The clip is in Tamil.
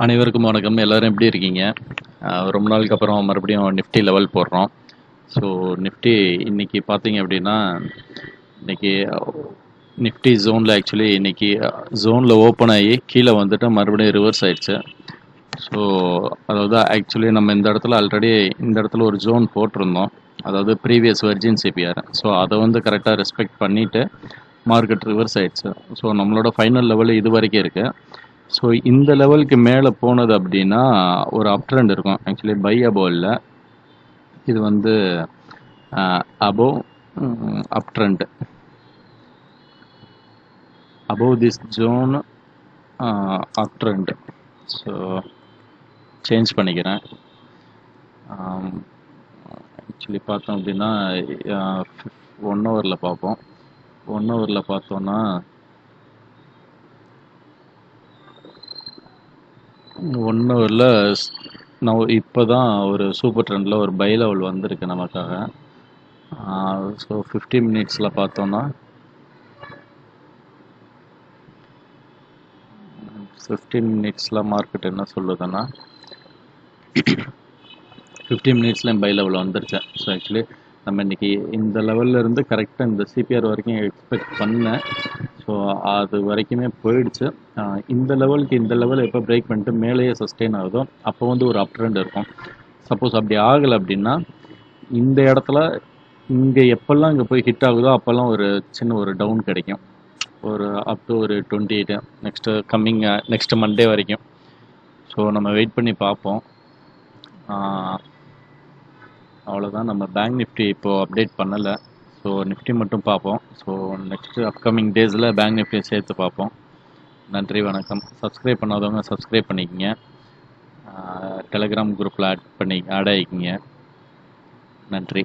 அனைவருக்கும் வணக்கம். எல்லாரும் எப்படி இருக்கீங்க? ரொம்ப நாளுக்கு அப்புறம் மறுபடியும் நிஃப்டி லெவல் போடுறோம். ஸோ நிஃப்டி இன்னைக்கு பார்த்தீங்க அப்படின்னா, இன்னைக்கு நிஃப்டி ஜோனில் ஆக்சுவலி இன்னைக்கு ஜோனில் ஓப்பன் ஆகி கீழே வந்துட்டு மறுபடியும் ரிவர்ஸ் ஆயிடுச்சு. ஸோ அதாவது ஆக்சுவலி நம்ம இந்த இடத்துல ஒரு ஜோன் போட்டிருந்தோம். அதாவது ப்ரீவியஸ் வெர்ஜின் சிபிஆர். ஸோ அதை வந்து கரெக்டாக ரெஸ்பெக்ட் பண்ணிவிட்டு மார்க்கெட் ரிவர்ஸ் ஆயிடுச்சு. ஸோ நம்மளோட ஃபைனல் லெவல் இது வரைக்கும் இருக்குது. ஸோ இந்த லெவலுக்கு மேலே போனது அப்படின்னா ஒரு அப் ட்ரெண்ட் இருக்கும். ஆக்சுவலி பை அபோவ் இல்லை, இது வந்து above up trend. Above this zone up trend. So change பண்ணிக்கிறேன். ஆக்சுவலி பார்த்தோம் அப்படின்னா 1 ஹவரில் பார்ப்போம். 1 ஹவரில் பார்த்தோன்னா 1 ஹவரில் நான் இப்போ தான் ஒரு சூப்பர் ட்ரெண்டில் ஒரு பை லெவல் வந்திருக்கு நமக்காக. ஸோ 50 மினிட்ஸில் பார்த்தோன்னா 15 மினிட்ஸில் மார்க்கெட் என்ன சொல்லுதுன்னா 50 மினிட்ஸில் பை லெவல் வந்துருச்சேன். ஸோ ஆக்சுவலி நம்ம இன்றைக்கி இந்த லெவலில் இருந்து கரெக்டாக இந்த சிபிஆர் வரைக்கும் எக்ஸ்பெக்ட் பண்ணேன். ஸோ அது வரைக்குமே போயிடுச்சு. இந்த லெவல் எப்போ பிரேக் பண்ணிட்டு மேலேயே சஸ்டெயின் ஆகுதோ அப்போ வந்து ஒரு அப் ட்ரெண்ட் இருக்கும். சப்போஸ் அப்படி ஆகலை அப்படின்னா இந்த இடத்துல இங்கே எப்போல்லாம் இங்கே போய் ஹிட் ஆகுதோ அப்போல்லாம் ஒரு சின்ன ஒரு டவுன் கிடைக்கும். ஒரு அப் டு ஒரு 28 நெக்ஸ்ட் மண்டே வரைக்கும். ஸோ நம்ம வெயிட் பண்ணி பார்ப்போம். அவ்வளோதான். நம்ம பேங்க் நிஃப்டி இப்போது அப்டேட் பண்ணலை. ஸோ நிஃப்டி மட்டும் பார்ப்போம். ஸோ நெக்ஸ்ட்டு அப்கமிங் டேஸில் பேங்க் நிஃப்டியை சேர்த்து பார்ப்போம். நன்றி, வணக்கம். சப்ஸ்கிரைப் பண்ணாதவங்க சப்ஸ்கிரைப் பண்ணிக்கங்க. டெலகிராம் குரூப்பில் ஆட் ஆகிக்கிங்க. நன்றி.